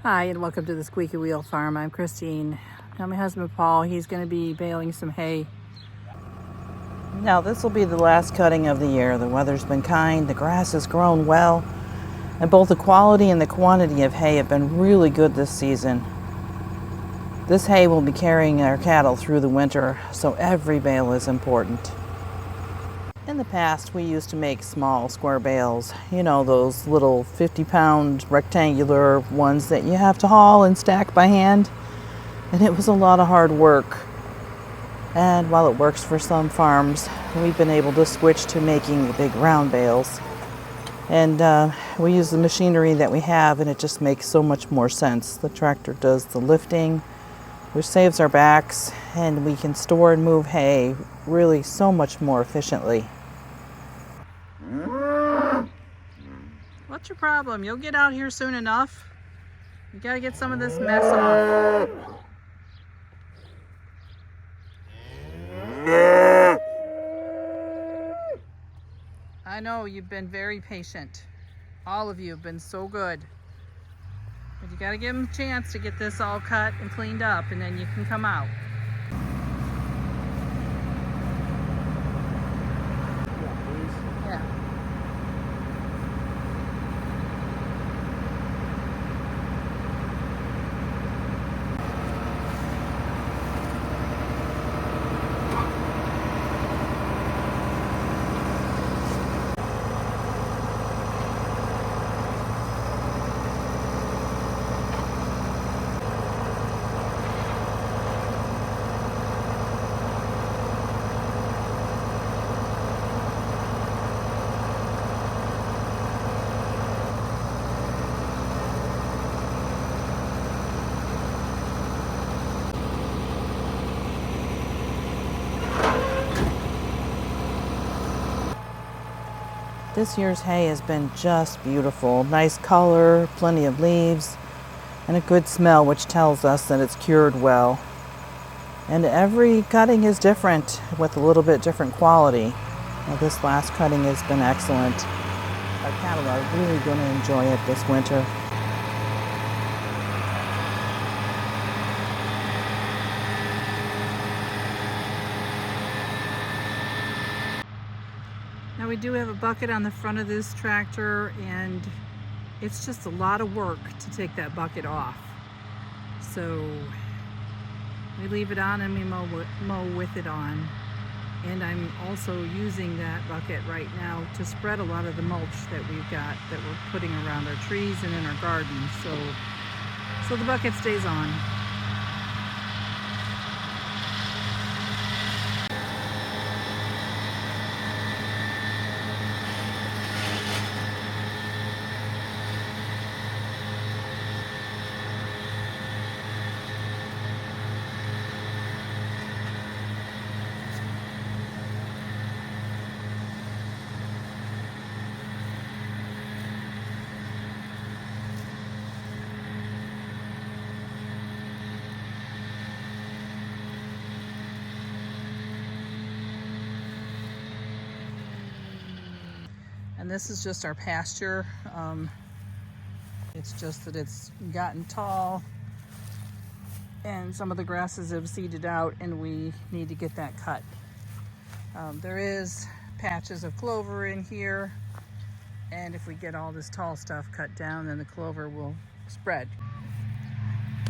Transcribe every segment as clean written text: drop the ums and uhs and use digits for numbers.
Hi, and welcome to the Squeaky Wheel Farm. I'm Christine. Now my husband Paul, he's going to be baling some hay. Now this will be the last cutting of the year. The weather's been kind, the grass has grown well, and both the quality and the quantity of hay have been really good this season. This hay will be carrying our cattle through the winter, so every bale is important. In the past, we used to make small square bales, you know, those little 50-pound rectangular ones that you have to haul and stack by hand. And it was a lot of hard work. And while it works for some farms, we've been able to switch to making the big round bales. And we use the machinery that we have, and it just makes so much more sense. The tractor does the lifting, which saves our backs, and we can store and move hay really so much more efficiently. What's your problem? You'll get out here soon enough. You gotta get some of this mess off. I know you've been very patient. All of you have been so good. But you gotta give them a chance to get this all cut and cleaned up, and then you can come out. Yeah. This year's hay has been just beautiful. Nice color, plenty of leaves, and a good smell, which tells us that it's cured well. And every cutting is different with a little bit different quality. Now, this last cutting has been excellent. Our cattle are really going to enjoy it this winter. Now we do have a bucket on the front of this tractor, and it's just a lot of work to take that bucket off. So we leave it on and we mow with it on. And I'm also using that bucket right now to spread a lot of the mulch that we've got that we're putting around our trees and in our garden. So the bucket stays on. And this is just our pasture. It's just that it's gotten tall and some of the grasses have seeded out, and we need to get that cut. There is patches of clover in here, and if we get all this tall stuff cut down, then the clover will spread.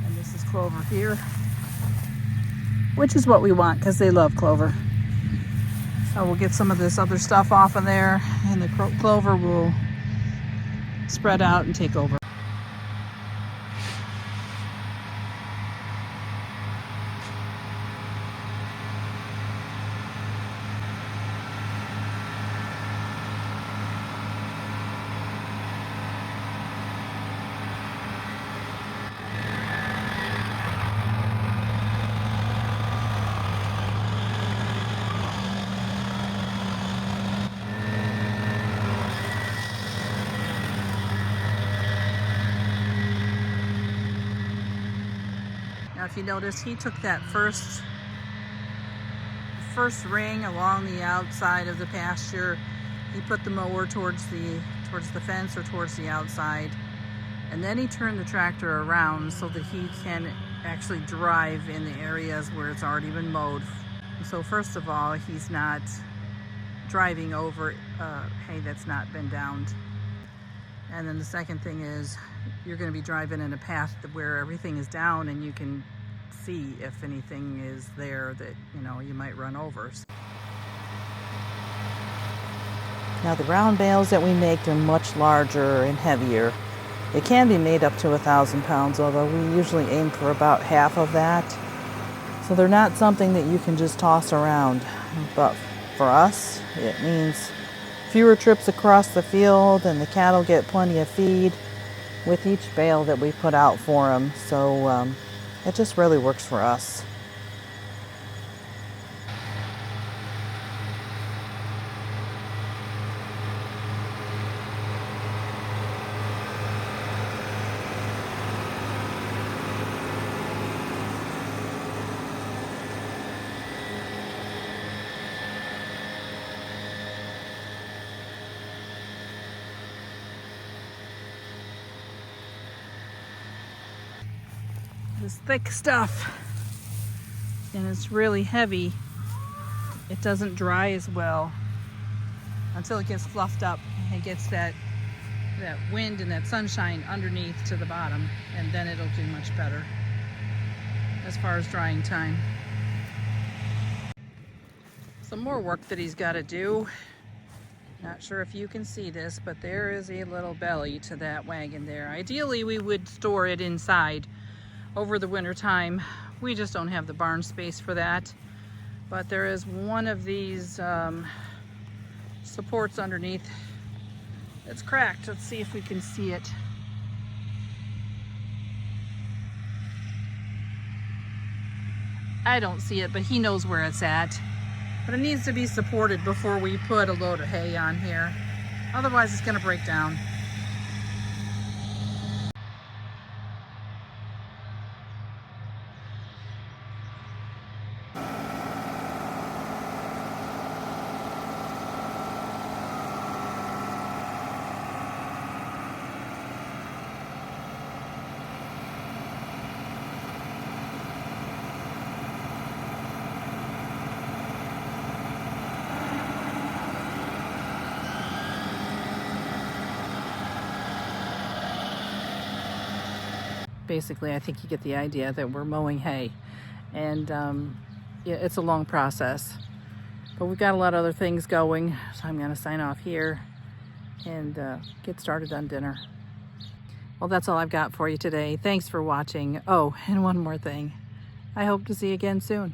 And this is clover here, which is what we want because they love clover. So we'll get some of this other stuff off of there, and the clover will spread out and take over. Now if you notice, he took that first ring along the outside of the pasture. He put the mower towards the fence or towards the outside. And then he turned the tractor around so that he can actually drive in the areas where it's already been mowed. So first of all, he's not driving over hay that's not been downed. And then the second thing is you're going to be driving in a path where everything is down and you can see if anything is there that, you know, you might run over. Now the round bales that we make are much larger and heavier. They can be made up to 1,000 pounds, although we usually aim for about half of that. So they're not something that you can just toss around. But for us, it means fewer trips across the field, and the cattle get plenty of feed with each bale that we put out for them. So it just really works for us. This thick stuff, and it's really heavy. It doesn't dry as well until it gets fluffed up and gets that wind and that sunshine underneath to the bottom, and then it'll do much better as far as drying time. Some more work that he's got to do. Not sure if you can see this, but there is a little belly to that wagon there. Ideally, we would store it inside over the winter time. We just don't have the barn space for that. But there is one of these supports underneath. It's cracked. Let's see if we can see it. I don't see it, but he knows where it's at. But it needs to be supported before we put a load of hay on here. Otherwise, it's going to break down. Basically, I think you get the idea that we're mowing hay, and yeah, it's a long process, but we've got a lot of other things going, so I'm going to sign off here and get started on dinner. Well, that's all I've got for you today. Thanks for watching. Oh, and one more thing. I hope to see you again soon.